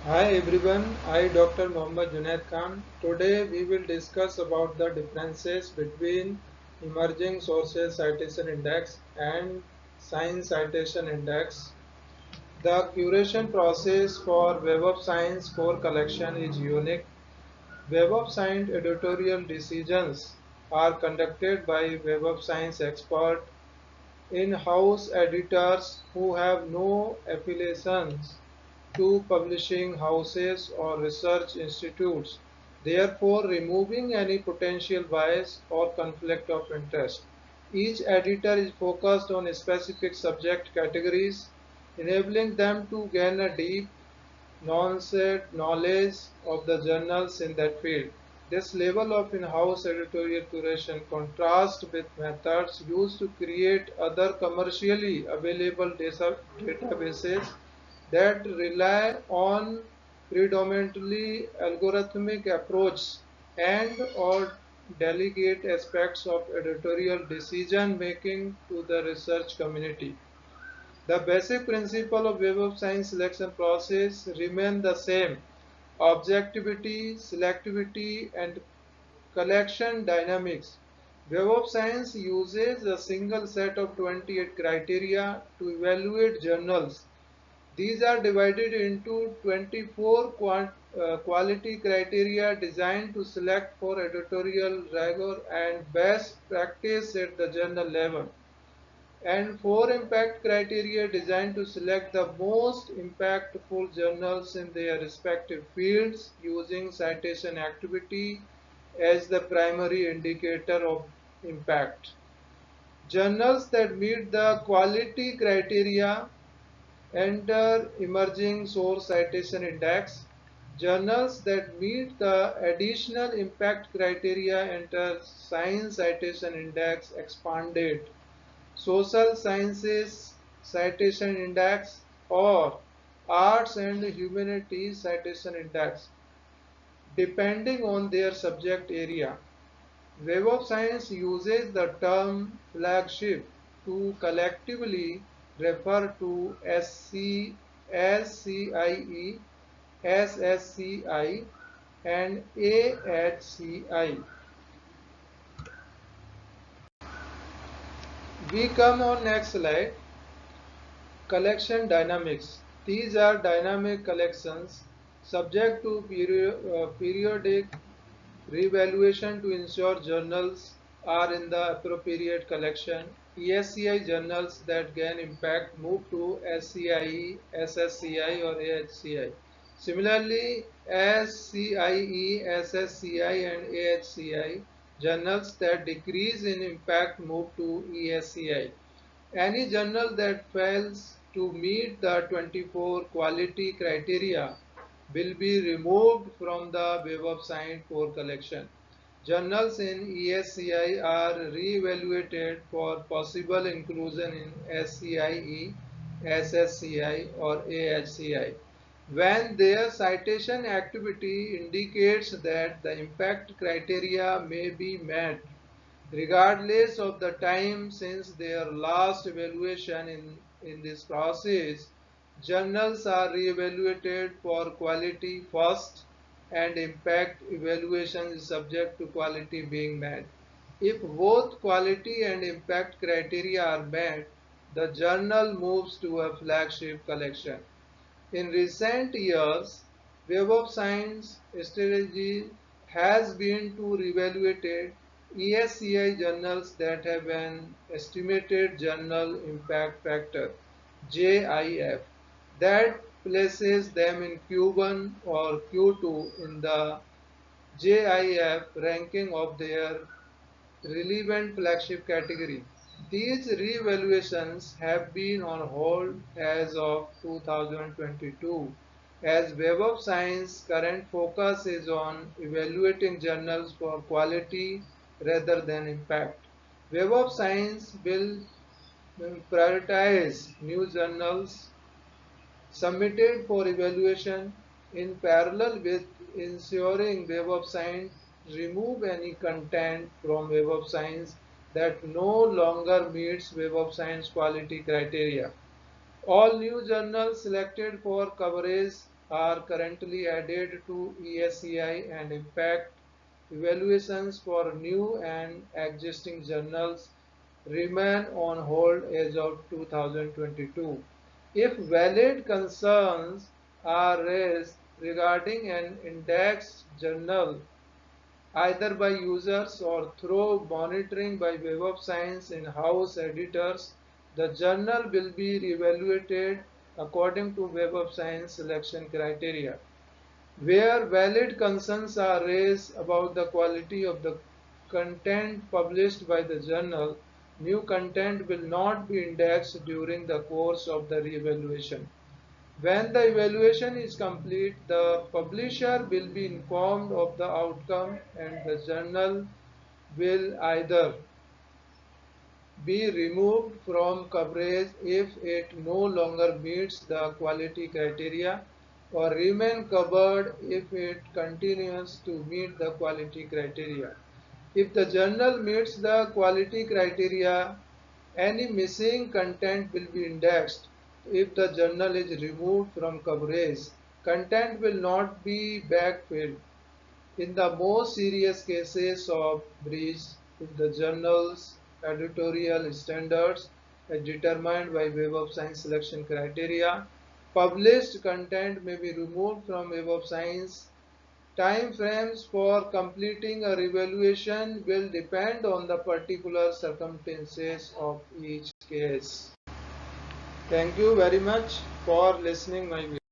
Hi everyone, I Dr. Mohammad Junaid Khan. Today we will discuss about the differences between Emerging Sources Citation Index and Science Citation Index. The curation process for Web of Science core collection is unique. Web of Science editorial decisions are conducted by Web of Science expert in-house editors who have no affiliations to publishing houses or research institutes, therefore removing any potential bias or conflict of interest. Each editor is focused on specific subject categories, enabling them to gain a deep knowledge of the journals in that field. This level of in-house editorial curation contrasts with methods used to create other commercially available databases that rely on predominantly algorithmic approach and or delegate aspects of editorial decision making to the research community. The basic principle of Web of Science selection process remain the same: objectivity, selectivity, and collection dynamics. Web of Science uses a single set of 28 criteria to evaluate journals. These are divided into 24 quality criteria designed to select for editorial rigor and best practice at the journal level, and 4 impact criteria designed to select the most impactful journals in their respective fields using citation activity as the primary indicator of impact. Journals that meet the quality criteria enter emerging source citation index. Journals that meet the additional impact criteria enter science citation index expanded, social sciences citation index, or arts and humanities citation index, depending on their subject area. Web of Science uses the term flagship to collectively refer to SC, SCIE, SSCI, and AHCI. We come on next slide. Collection dynamics. These are dynamic collections subject to periodic revaluation to ensure journals are in the appropriate collection. ESCI journals that gain impact move to SCI, SSCI, or AHCI. Similarly, SCIE, SSCI, and AHCI journals that decrease in impact move to ESCI. Any journal that fails to meet the 24 quality criteria will be removed from the Web of Science core collection. Journals in ESCI are re-evaluated for possible inclusion in SCIE, SSCI, or AHCI when their citation activity indicates that the impact criteria may be met regardless of the time since their last evaluation. In this process, journals are re-evaluated for quality first, and impact evaluation is subject to quality being met. If both quality and impact criteria are met, the journal moves to a flagship collection. In recent years, Web of Science strategy has been to reevaluate ESCI journals that have an estimated journal impact factor (JIF) that places them in Q1 or Q2 in the JIF ranking of their relevant flagship category. These re-evaluations have been on hold as of 2022, as Web of Science current focus is on evaluating journals for quality rather than impact. Web of Science will prioritize new journals submitted for evaluation in parallel with ensuring Web of Science remove any content from Web of Science that no longer meets Web of Science quality criteria. All new journals selected for coverage are currently added to ESCI and impact evaluations for new and existing journals remain on hold as of 2022. If valid concerns are raised regarding an indexed journal, either by users or through monitoring by Web of Science in-house editors, the journal will be reevaluated according to Web of Science selection criteria. Where valid concerns are raised about the quality of the content published by the journal, new content will not be indexed during the course of the reevaluation. When the evaluation is complete, the publisher will be informed of the outcome and the journal will either be removed from coverage if it no longer meets the quality criteria or remain covered if it continues to meet the quality criteria. If the journal meets the quality criteria, any missing content will be indexed. If the journal is removed from coverage, content will not be backfilled. In the most serious cases of breach, if the journal's editorial standards are determined by Web of Science selection criteria, published content may be removed from Web of Science. Time frames for completing a revaluation will depend on the particular circumstances of each case. Thank you very much for listening my video.